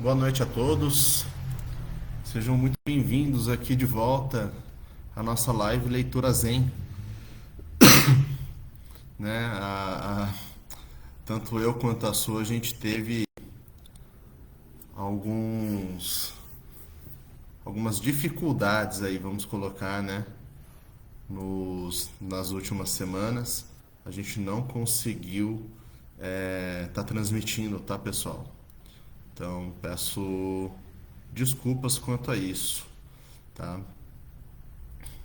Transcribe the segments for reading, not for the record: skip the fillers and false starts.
Boa noite a todos. Sejam muito bem-vindos aqui de volta à nossa live Leitura Zen, né? Tanto eu quanto a sua, a gente teve algumas dificuldades aí, vamos colocar, né? Nas últimas semanas, a gente não conseguiu tá transmitindo, tá, pessoal? Então, peço desculpas quanto a isso, tá?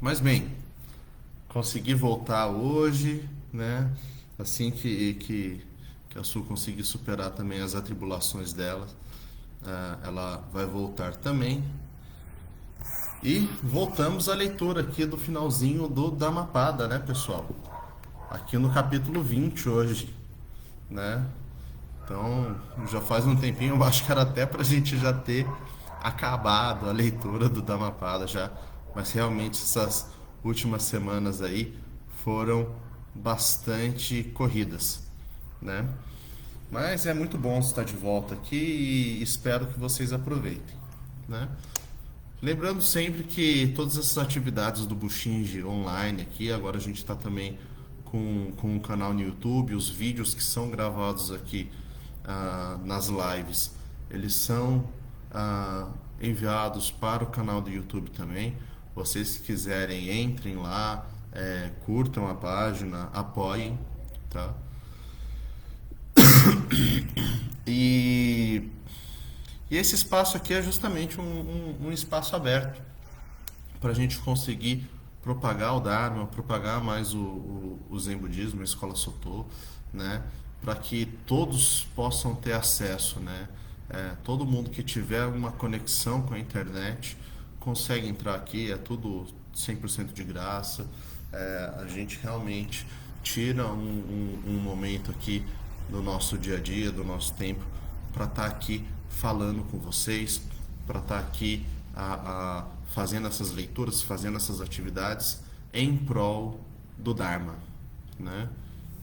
Mas bem, consegui voltar hoje, né? Assim que a Su conseguir superar também as atribulações dela, ela vai voltar também. E voltamos à leitura aqui do finalzinho do Dhammapada, né, pessoal? Aqui no capítulo 20 hoje, né? Então, já faz um tempinho, eu acho que era até pra gente já ter acabado a leitura do Dhammapada já, mas realmente essas últimas semanas aí foram bastante corridas, né? Mas é muito bom estar de volta aqui e espero que vocês aproveitem, né? Lembrando sempre que todas essas atividades do Bushinji online aqui, agora a gente está também com um canal no YouTube, os vídeos que são gravados aqui nas lives, eles são enviados para o canal do YouTube também. Vocês que quiserem, entrem lá, curtam a página, apoiem, tá? E, e esse espaço aqui é justamente um espaço aberto para a gente conseguir propagar o Dharma, propagar mais o Zen Budismo, a Escola Soto, né? Para que todos possam ter acesso, né? Todo mundo que tiver uma conexão com a internet consegue entrar aqui, é tudo 100% de graça. A gente realmente tira um momento aqui do nosso dia a dia, do nosso tempo, para estar aqui falando com vocês, para estar aqui fazendo essas leituras, fazendo essas atividades em prol do Dharma, né?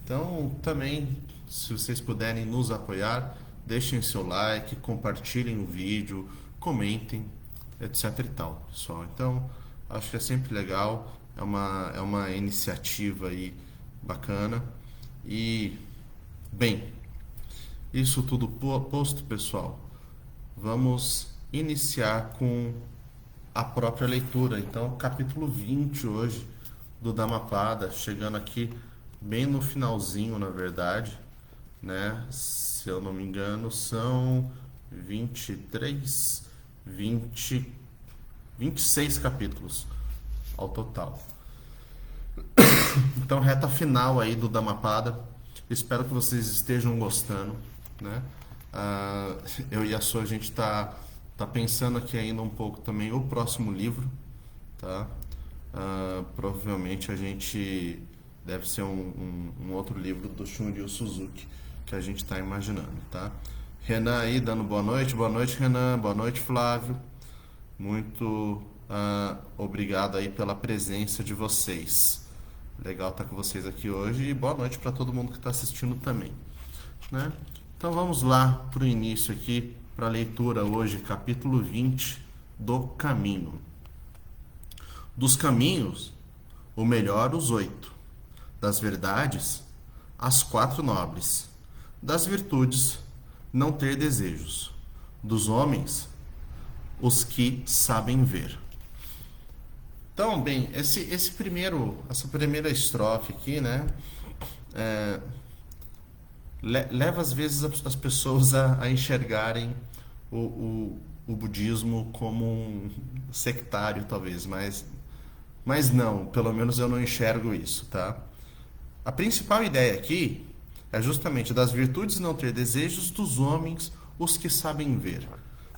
Então, também, se vocês puderem nos apoiar, deixem seu like, compartilhem o vídeo, comentem, etc e tal, pessoal. Então, acho que é sempre legal, é uma iniciativa aí bacana. E, bem, isso tudo posto, pessoal, vamos iniciar com a própria leitura. Então, capítulo 20 hoje do Dhammapada, chegando aqui bem no finalzinho, na verdade, né? Se eu não me engano, são 23, 20, 26 capítulos ao total. Então, reta final aí do Dhammapada. Espero que vocês estejam gostando, né? Eu e a Sua, a gente tá pensando aqui ainda um pouco também o próximo livro, tá? Provavelmente a gente deve ser um outro livro do Shunryu Suzuki que a gente está imaginando, tá? Renan aí dando boa noite Renan, boa noite Flávio, muito obrigado aí pela presença de vocês, legal estar com vocês aqui hoje e boa noite para todo mundo que está assistindo também, né? Então vamos lá para o início aqui, para a leitura hoje, capítulo 20 do Caminho. Dos caminhos, o melhor os 8. Das verdades, as 4 nobres. Das virtudes, não ter desejos. Dos homens, os que sabem ver. Então, bem, essa primeira estrofe aqui, né? Leva às vezes as pessoas a enxergarem o budismo como um sectário, talvez, mas não, pelo menos eu não enxergo isso, tá? A principal ideia aqui é justamente das virtudes não ter desejos, dos homens os que sabem ver.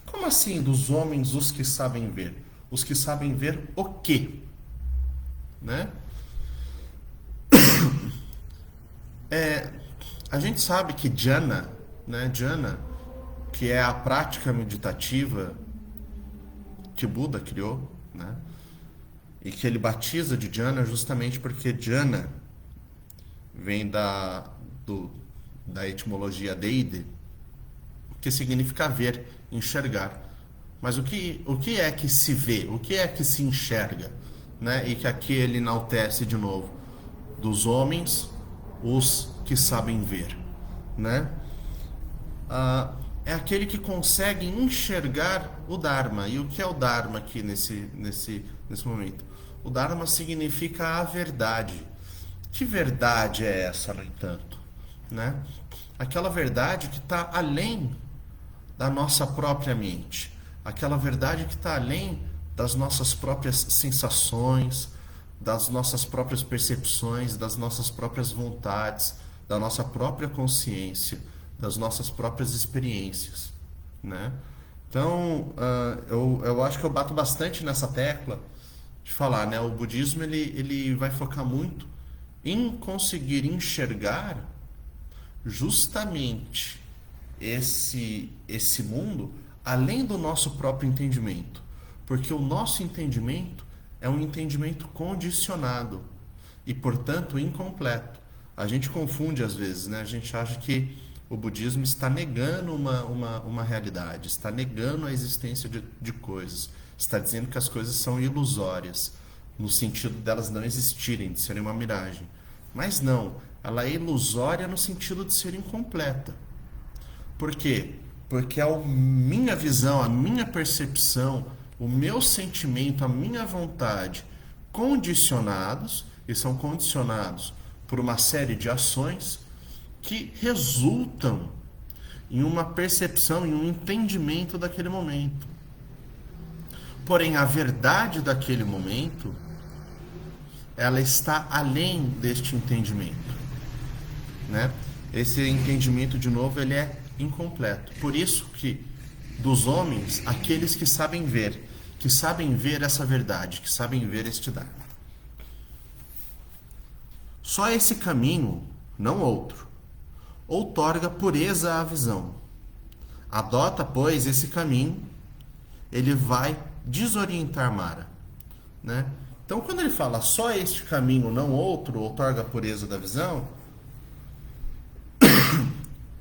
Como assim dos homens os que sabem ver? Os que sabem ver o quê? Né? A gente sabe que jhana, né? Jhana, que é a prática meditativa que Buda criou, né? E que ele batiza de jhana justamente porque jhana vem da etimologia deide, que significa ver, enxergar. Mas o que é que se vê? O que é que se enxerga? Né? E que aqui ele enaltece de novo. Dos homens, os que sabem ver. Né? É aquele que consegue enxergar o Dharma. E o que é o Dharma aqui nesse momento? O Dharma significa a verdade. Que verdade é essa, no entanto? Né? Aquela verdade que está além da nossa própria mente. Aquela verdade que está além das nossas próprias sensações, das nossas próprias percepções, das nossas próprias vontades, da nossa própria consciência, das nossas próprias experiências, né? Então, eu acho que eu bato bastante nessa tecla de falar, né? O budismo ele vai focar muito em conseguir enxergar justamente esse mundo além do nosso próprio entendimento, porque o nosso entendimento é um entendimento condicionado e, portanto, incompleto. A gente confunde às vezes, né? A gente acha que o budismo está negando uma realidade, está negando a existência de coisas, está dizendo que as coisas são ilusórias, no sentido delas não existirem, de serem uma miragem. Mas não, ela é ilusória no sentido de ser incompleta. Por quê? Porque a minha visão, a minha percepção, o meu sentimento, a minha vontade, condicionados, e são condicionados por uma série de ações que resultam em uma percepção, em um entendimento daquele momento. Porém, a verdade daquele momento, ela está além deste entendimento, né? Esse entendimento, de novo, ele é incompleto. Por isso que dos homens, aqueles que sabem ver essa verdade, que sabem ver este Dharma. Só esse caminho, não outro, outorga pureza à visão. Adota, pois, esse caminho, ele vai desorientar Mara, né? Então, quando ele fala só este caminho, não outro, outorga a pureza da visão,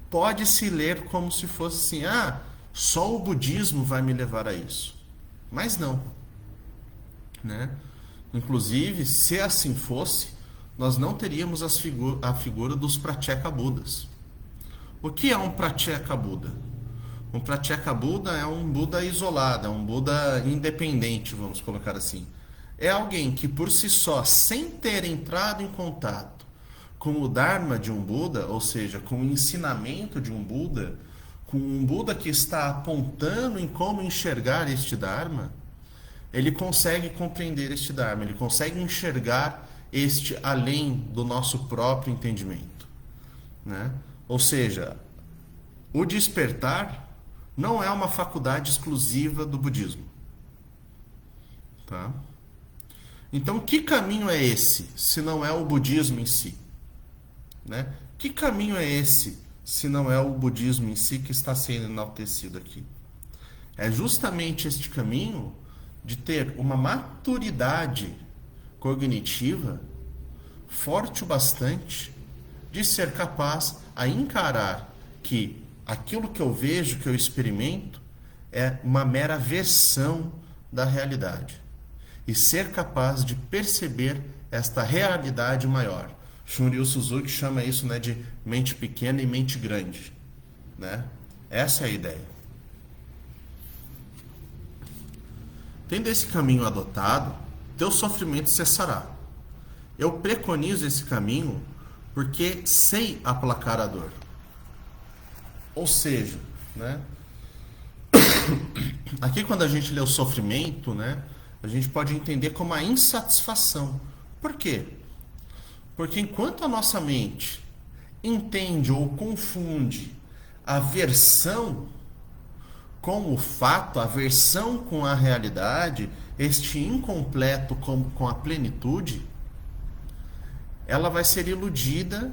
pode-se ler como se fosse assim, só o budismo vai me levar a isso. Mas não, né? Inclusive, se assim fosse, nós não teríamos a figura dos Pratyeka Budas. O que é um Pratyeka Buda? Um Pratyeka Buda é um Buda isolado, é um Buda independente, vamos colocar assim. É alguém que por si só, sem ter entrado em contato com o Dharma de um Buda, ou seja, com o ensinamento de um Buda, com um Buda que está apontando em como enxergar este Dharma, ele consegue compreender este Dharma, ele consegue enxergar este além do nosso próprio entendimento, né? Ou seja, o despertar não é uma faculdade exclusiva do budismo, tá? Então, que caminho é esse, se não é o budismo em si? Né? Que caminho é esse, se não é o budismo em si que está sendo enaltecido aqui? É justamente este caminho de ter uma maturidade cognitiva forte o bastante de ser capaz a encarar que aquilo que eu vejo, que eu experimento, é uma mera versão da realidade. E ser capaz de perceber esta realidade maior. Shunryu Suzuki chama isso, né, de mente pequena e mente grande, né? Essa é a ideia. Tendo esse caminho adotado, teu sofrimento cessará. Eu preconizo esse caminho porque sei aplacar a dor. Ou seja, né? Aqui quando a gente lê o sofrimento, né, a gente pode entender como a insatisfação. Por quê? Porque enquanto a nossa mente entende ou confunde a versão com o fato, a versão com a realidade, este incompleto com a plenitude, ela vai ser iludida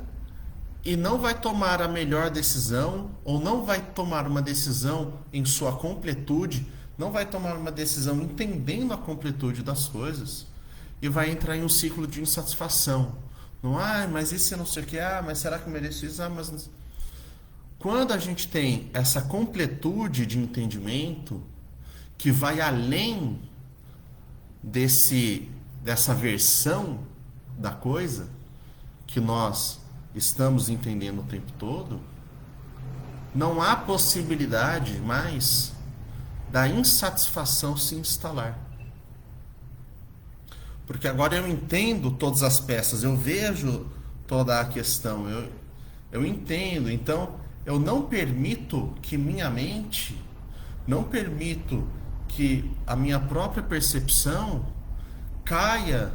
e não vai tomar a melhor decisão, ou não vai tomar uma decisão em sua completude, não vai tomar uma decisão entendendo a completude das coisas, e vai entrar em um ciclo de insatisfação. Não, mas isso não sei o que, mas será que eu mereço isso? Mas Quando a gente tem essa completude de entendimento que vai além dessa versão da coisa que nós estamos entendendo o tempo todo, não há possibilidade mais da insatisfação se instalar. Porque agora eu entendo todas as peças, eu vejo toda a questão, eu entendo. Então, eu não permito que minha mente, não permito que a minha própria percepção caia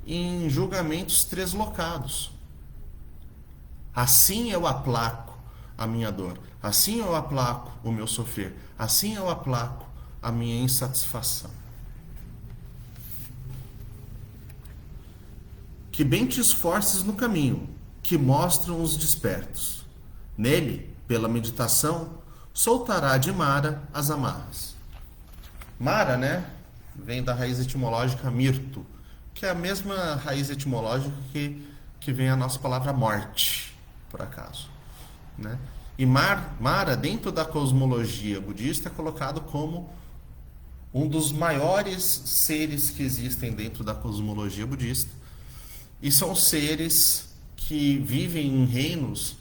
em julgamentos treslocados. Assim eu aplaco a minha dor, assim eu aplaco o meu sofrer, assim eu aplaco a minha insatisfação. Que bem te esforces no caminho, que mostram os despertos. Nele, pela meditação, soltará de Mara as amarras. Mara, né? Vem da raiz etimológica mirto, que é a mesma raiz etimológica que vem a nossa palavra morte, por acaso, né? E Mara, dentro da cosmologia budista, é colocado como um dos maiores seres que existem dentro da cosmologia budista. E são seres que vivem em reinos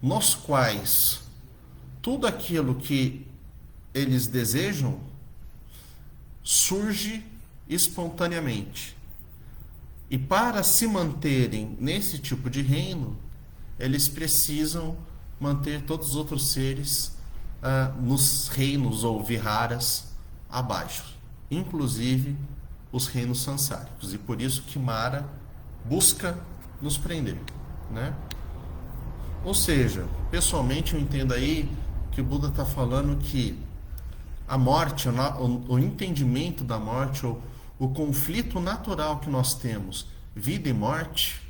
nos quais tudo aquilo que eles desejam surge espontaneamente. E para se manterem nesse tipo de reino, eles precisam manter todos os outros seres nos reinos ou viharas abaixo, inclusive os reinos sansáricos. E por isso que Mara busca nos prender, né? Ou seja, pessoalmente eu entendo aí que o Buda está falando que a morte, o entendimento da morte, ou o conflito natural que nós temos, vida e morte,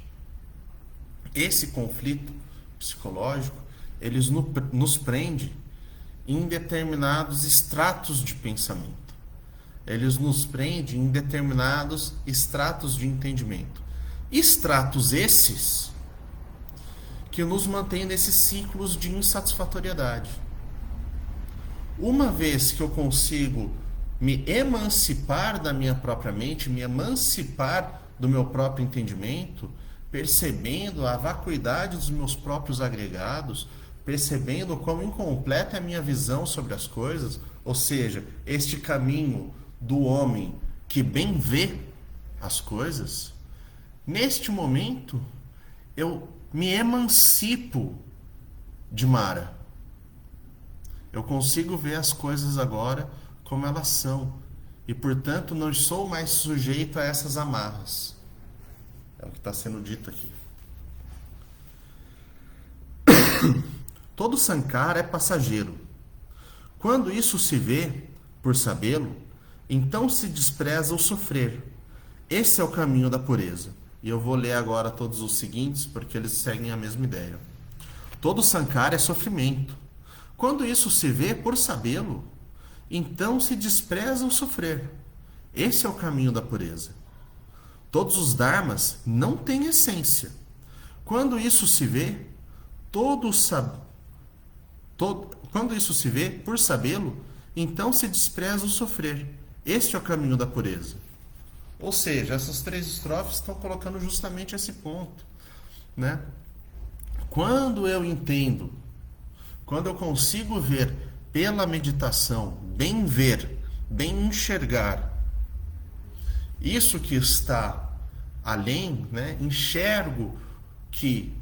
esse conflito psicológico, eles nos prende em determinados estratos de pensamento. Eles nos prendem em determinados estratos de entendimento. Estratos esses que nos mantêm nesses ciclos de insatisfatoriedade. Uma vez que eu consigo me emancipar da minha própria mente, me emancipar do meu próprio entendimento, percebendo a vacuidade dos meus próprios agregados, percebendo quão incompleta é a minha visão sobre as coisas, ou seja, este caminho do homem que bem vê as coisas, neste momento eu me emancipo de Mara. Eu consigo ver as coisas agora como elas são e, portanto, não sou mais sujeito a essas amarras. É o que está sendo dito aqui. Todo Sankara é passageiro. Quando isso se vê, por sabê-lo, então se despreza o sofrer. Esse é o caminho da pureza. E eu vou ler agora todos os seguintes, porque eles seguem a mesma ideia. Todo Sankara é sofrimento. Quando isso se vê, por sabê-lo, então se despreza o sofrer. Esse é o caminho da pureza. Todos os dharmas não têm essência. Quando isso se vê, quando isso se vê, por sabê-lo, então se despreza o sofrer. Este é o caminho da pureza. Ou seja, essas 3 estrofes estão colocando justamente esse ponto, né? Quando eu entendo, quando eu consigo ver pela meditação, bem ver, bem enxergar isso que está além, né? Enxergo que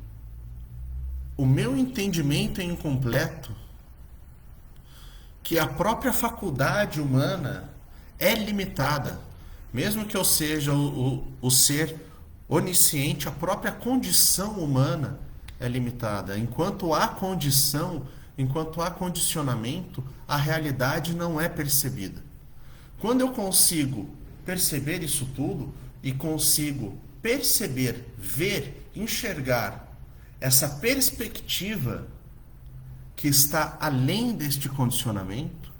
o meu entendimento é incompleto, que a própria faculdade humana é limitada. Mesmo que eu seja o ser onisciente, a própria condição humana é limitada. Enquanto há condição, enquanto há condicionamento, a realidade não é percebida. Quando eu consigo perceber isso tudo e consigo perceber, ver, enxergar essa perspectiva que está além deste condicionamento,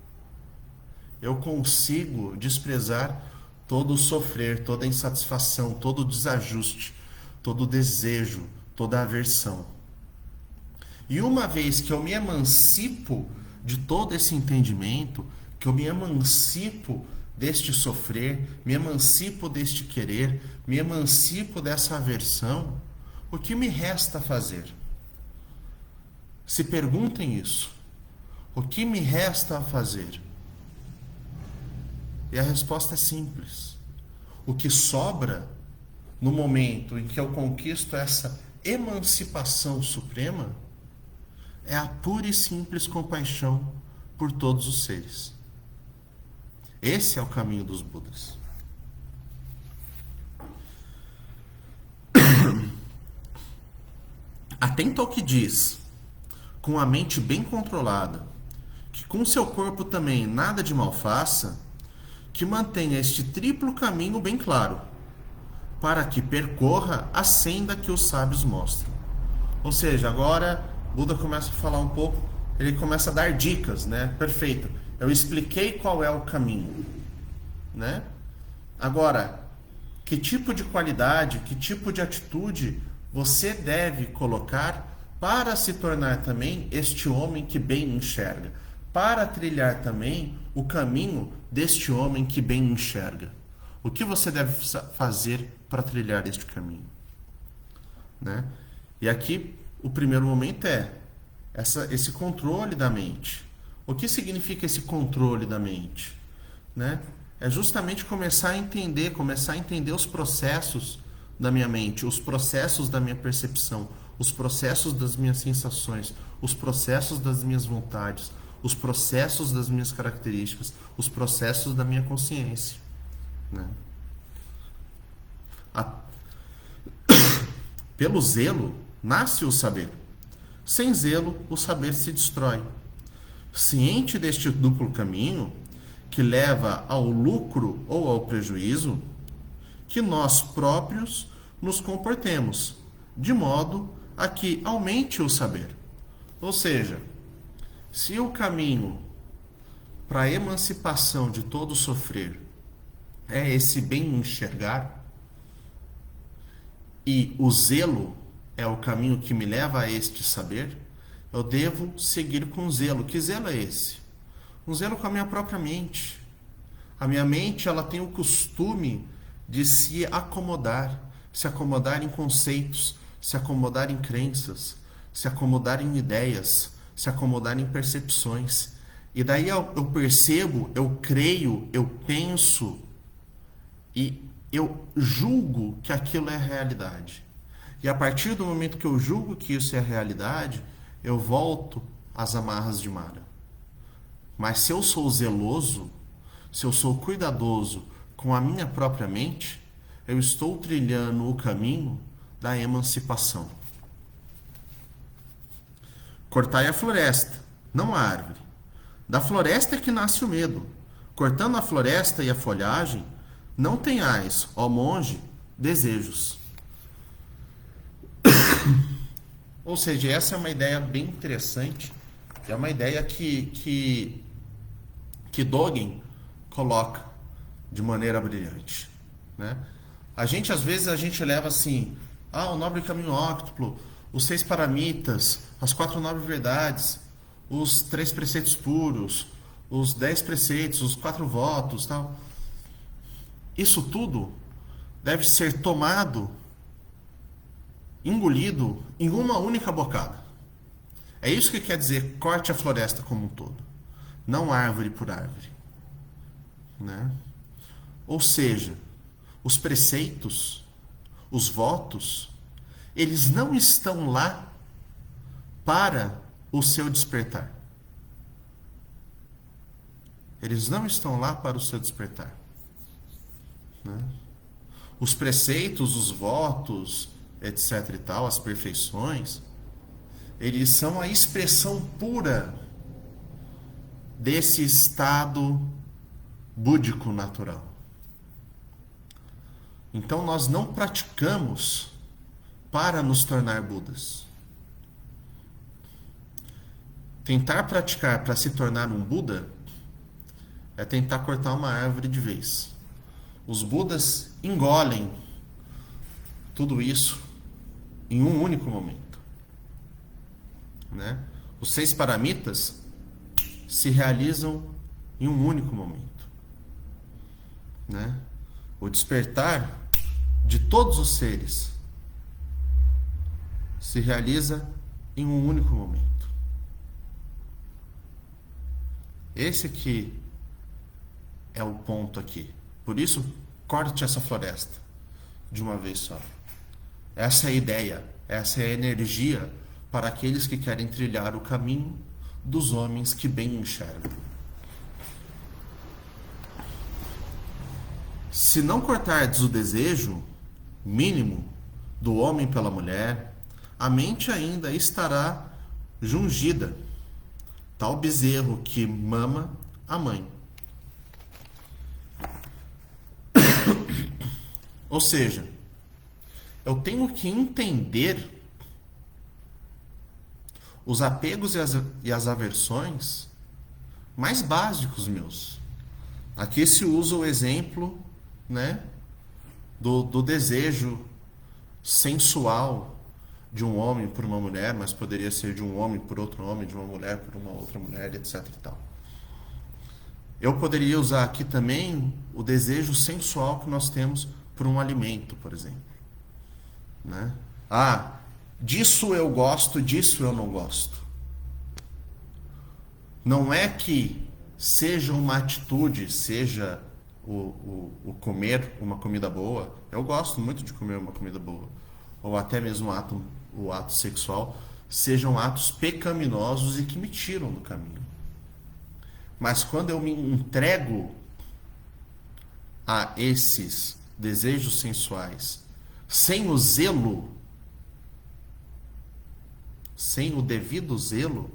eu consigo desprezar todo o sofrer, toda a insatisfação, todo o desajuste, todo o desejo, toda a aversão. E uma vez que eu me emancipo de todo esse entendimento, que eu me emancipo deste sofrer, me emancipo deste querer, me emancipo dessa aversão, o que me resta fazer? Se perguntem isso. O que me resta a fazer? E a resposta é simples. O que sobra no momento em que eu conquisto essa emancipação suprema é a pura e simples compaixão por todos os seres. Esse é o caminho dos Budas. Atento ao que diz, com a mente bem controlada, que com seu corpo também nada de mal faça, que mantenha este triplo caminho bem claro, para que percorra a senda que os sábios mostram. Ou seja, agora Buda começa a falar um pouco, ele começa a dar dicas, né? Perfeito. Eu expliquei qual é o caminho, né? Agora, que tipo de qualidade, que tipo de atitude você deve colocar para se tornar também este homem que bem enxerga, para trilhar também o caminho deste homem que bem enxerga. O que você deve fazer para trilhar este caminho, né? E aqui o primeiro momento é esse controle da mente. O que significa esse controle da mente, né? É justamente começar a entender os processos da minha mente, os processos da minha percepção, os processos das minhas sensações, os processos das minhas vontades, os processos das minhas características, os processos da minha consciência, né? Pelo zelo nasce o saber. Sem zelo, o saber se destrói. Ciente deste duplo caminho, que leva ao lucro ou ao prejuízo, que nós próprios nos comportemos, de modo a que aumente o saber. Ou seja, se o caminho para a emancipação de todo sofrer é esse bem enxergar, e o zelo é o caminho que me leva a este saber, eu devo seguir com zelo. Que zelo é esse? Um zelo com a minha própria mente. A minha mente, ela tem o costume de se acomodar em conceitos, se acomodar em crenças, se acomodar em ideias, se acomodar em percepções. E daí eu percebo, eu creio, eu penso e eu julgo que aquilo é realidade. E a partir do momento que eu julgo que isso é realidade, eu volto às amarras de Mara. Mas se eu sou zeloso, se eu sou cuidadoso com a minha própria mente, eu estou trilhando o caminho da emancipação. Cortai a floresta, não a árvore. Da floresta é que nasce o medo. Cortando a floresta e a folhagem, não tenhais, ó monge, desejos. Ou seja, essa é uma ideia bem interessante. É uma ideia que Dogen coloca de maneira brilhante, né? Às vezes a gente leva assim, o nobre caminho óctuplo, os 6 paramitas, as 4 nobres verdades, os 3 preceitos puros, os 10 preceitos, os 4 votos, tal. Isso tudo deve ser tomado, engolido em uma única bocada. É isso que quer dizer corte a floresta como um todo, não árvore por árvore, né? Ou seja, os preceitos, os votos, eles não estão lá para o seu despertar. Eles não estão lá para o seu despertar, né? Os preceitos, os votos, etc e tal, as perfeições, eles são a expressão pura desse estado búdico natural. Então nós não praticamos para nos tornar Budas. Tentar praticar para se tornar um Buda é tentar cortar uma árvore de vez. Os Budas engolem tudo isso em um único momento, né? Os 6 paramitas se realizam em um único momento, né? O despertar de todos os seres se realiza em um único momento. Esse aqui é o ponto aqui. Por isso, corte essa floresta de uma vez só. Essa é a ideia, essa é a energia para aqueles que querem trilhar o caminho dos homens que bem enxergam. Se não cortardes o desejo mínimo do homem pela mulher, a mente ainda estará jungida, tal bezerro que mama a mãe. Ou seja, eu tenho que entender os apegos e as aversões mais básicos meus. Aqui se usa o exemplo, né, do desejo sensual de um homem por uma mulher, mas poderia ser de um homem por outro homem, de uma mulher por uma outra mulher, etc. e tal. Eu poderia usar aqui também o desejo sensual que nós temos por um alimento, por exemplo, né? Ah, disso eu gosto, disso eu não gosto. Não é que seja uma atitude, seja o comer uma comida boa. Eu gosto muito de comer uma comida boa. Ou até mesmo o ato sexual, sejam atos pecaminosos e que me tiram do caminho. Mas quando eu me entrego a esses desejos sensuais, sem o zelo, sem o devido zelo,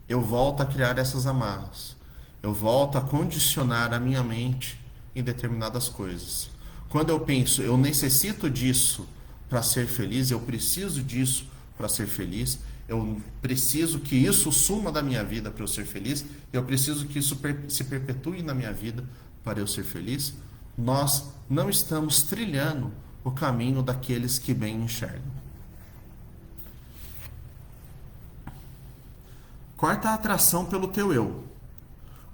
eu volto a criar essas amarras. Eu volto a condicionar a minha mente em determinadas coisas. Quando eu penso, eu necessito disso para ser feliz, eu preciso disso para ser feliz, eu preciso que isso suma da minha vida para eu ser feliz, eu preciso que isso se perpetue na minha vida para eu ser feliz, nós não estamos trilhando o caminho daqueles que bem enxergam. Corta a atração pelo teu eu,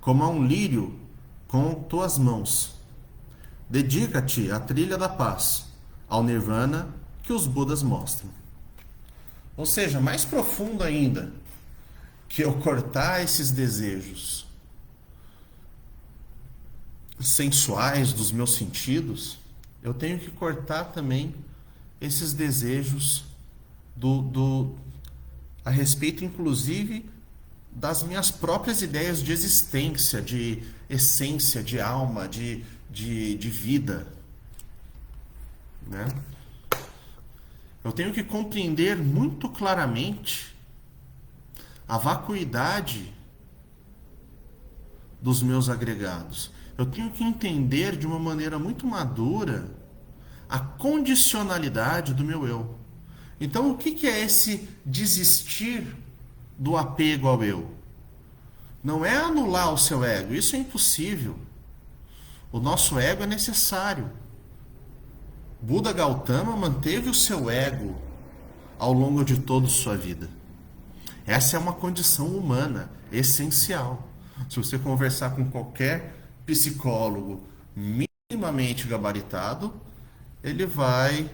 como a um lírio com tuas mãos. Dedica-te à trilha da paz, ao nirvana que os Budas mostram. Ou seja, mais profundo ainda, que eu cortar esses desejos sensuais dos meus sentidos, eu tenho que cortar também esses desejos a respeito, inclusive, das minhas próprias ideias de existência, de essência, de alma, de vida, né? Eu tenho que compreender muito claramente a vacuidade dos meus agregados. Eu tenho que entender de uma maneira muito madura a condicionalidade do meu eu. Então, o que é esse desistir do apego ao eu? Não é anular o seu ego, isso é impossível. O nosso ego é necessário. Buda Gautama manteve o seu ego ao longo de toda a sua vida. Essa é uma condição humana essencial. Se você conversar com qualquer psicólogo minimamente gabaritado, ele vai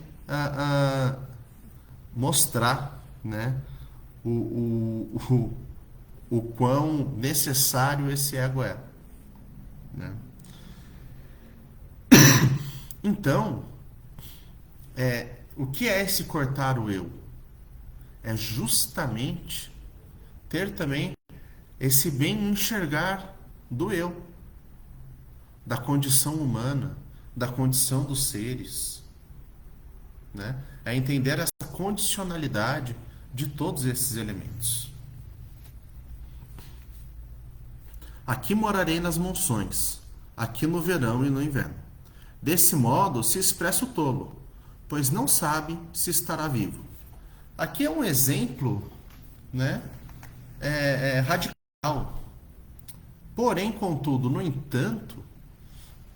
mostrar, né, o quão necessário esse ego é, né? Então, o que é esse cortar o eu? É justamente ter também esse bem enxergar do eu, da condição humana, da condição dos seres, né? É entender essa condicionalidade de todos esses elementos. Aqui morarei nas monções, aqui no verão e no inverno. Desse modo se expressa o tolo, pois não sabe se estará vivo. Aqui é um exemplo, né, radical. Porém, contudo, no entanto,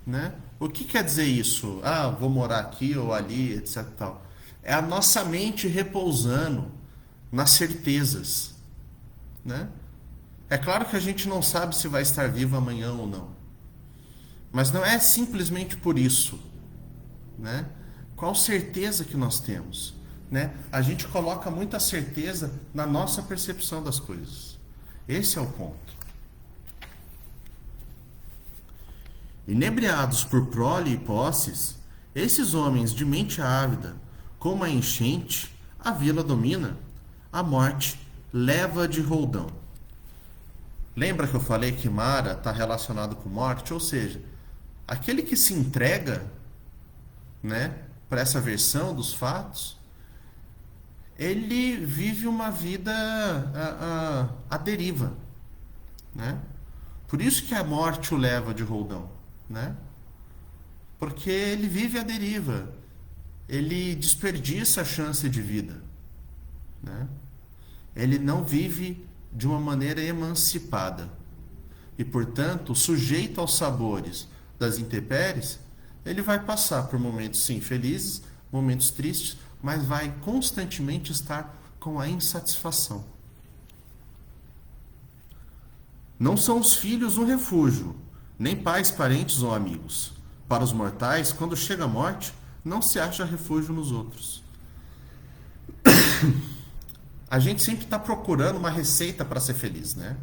né, o que quer dizer isso? Ah, vou morar aqui ou ali, etc. Tal. É a nossa mente repousando nas certezas, né? É claro que a gente não sabe se vai estar vivo amanhã ou não, mas não é simplesmente por isso, né? Qual certeza que nós temos, né? A gente coloca muita certeza na nossa percepção das coisas. Esse é o ponto. Inebriados por prole e posses, esses homens de mente ávida, como a enchente, a vila domina, a morte leva de roldão. Lembra que eu falei que Mara está relacionado com morte? Ou seja, aquele que se entrega, né, para essa versão dos fatos, ele vive uma vida à deriva, né? Por isso que a morte o leva de roldão, né? Porque ele vive à deriva, ele desperdiça a chance de vida, né? Ele não vive de uma maneira emancipada e, portanto, sujeito aos sabores das intempéries, ele vai passar por momentos, sim, felizes, momentos tristes, mas vai constantemente estar com a insatisfação. Não são os filhos um refúgio, nem pais, parentes ou amigos. Para os mortais, quando chega a morte, não se acha refúgio nos outros. A gente sempre está procurando uma receita para ser feliz, né?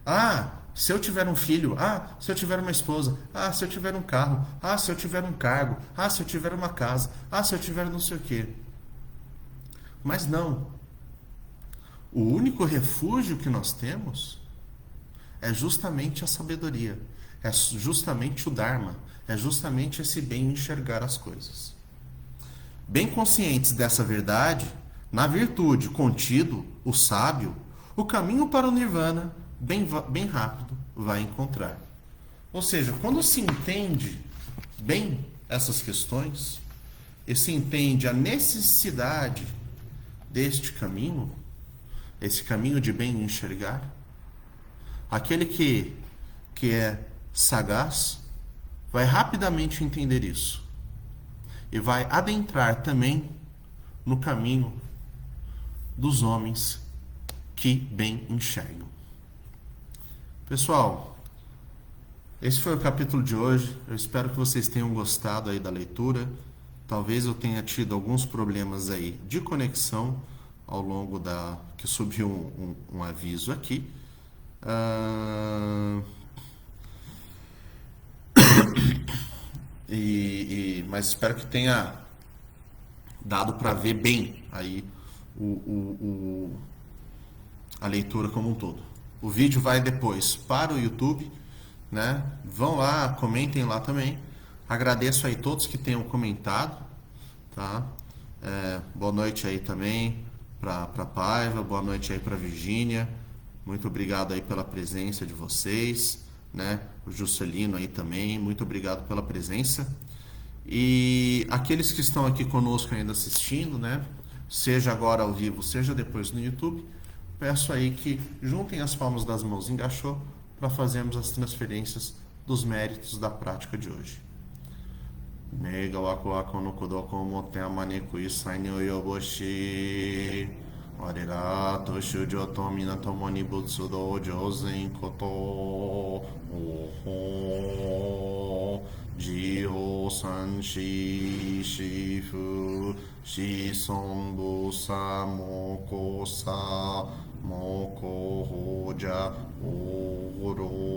Ah, se eu tiver um filho, ah, se eu tiver uma esposa, ah, se eu tiver um carro, ah, se eu tiver um cargo, ah, se eu tiver uma casa, ah, se eu tiver não sei o quê. Mas não. O único refúgio que nós temos é justamente a sabedoria, é justamente o Dharma, é justamente esse bem enxergar as coisas. Bem conscientes dessa verdade, na virtude, contido, o sábio, o caminho para o Nirvana, bem rápido, vai encontrar. Ou seja, quando se entende bem essas questões, e se entende a necessidade deste caminho, esse caminho de bem enxergar, aquele que é sagaz vai rapidamente entender isso e vai adentrar também no caminho dos homens que bem enxergam. Pessoal, esse foi o capítulo de hoje. Eu espero que vocês tenham gostado aí da leitura. Talvez eu tenha tido alguns problemas aí de conexão ao longo que subiu um aviso aqui. Mas espero que tenha dado para ver bem aí a leitura como um todo. O vídeo vai depois para o YouTube, né? Vão lá, comentem lá também. Agradeço aí todos que tenham comentado, tá? Boa noite aí também para Paiva, boa noite aí para Virgínia. Muito obrigado aí pela presença de vocês, né? O Juscelino aí também, muito obrigado pela presença. E aqueles que estão aqui conosco ainda assistindo, né? Seja agora ao vivo, seja depois no YouTube, peço aí que juntem as palmas das mãos em gachô para fazermos as transferências dos méritos da prática de hoje. Nega wako wako no kodoko mote amane kuisai ni oyoboshi. Orera toshujo to minato ni butsu dojo zen koto. Oho. Jiho san shi shifu. Shison busa moko sa. Moko hoja oromi.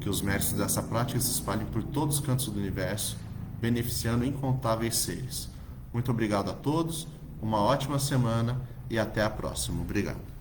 Que os méritos dessa prática se espalhem por todos os cantos do universo, beneficiando incontáveis seres. Muito obrigado a todos, uma ótima semana e até a próxima. Obrigado.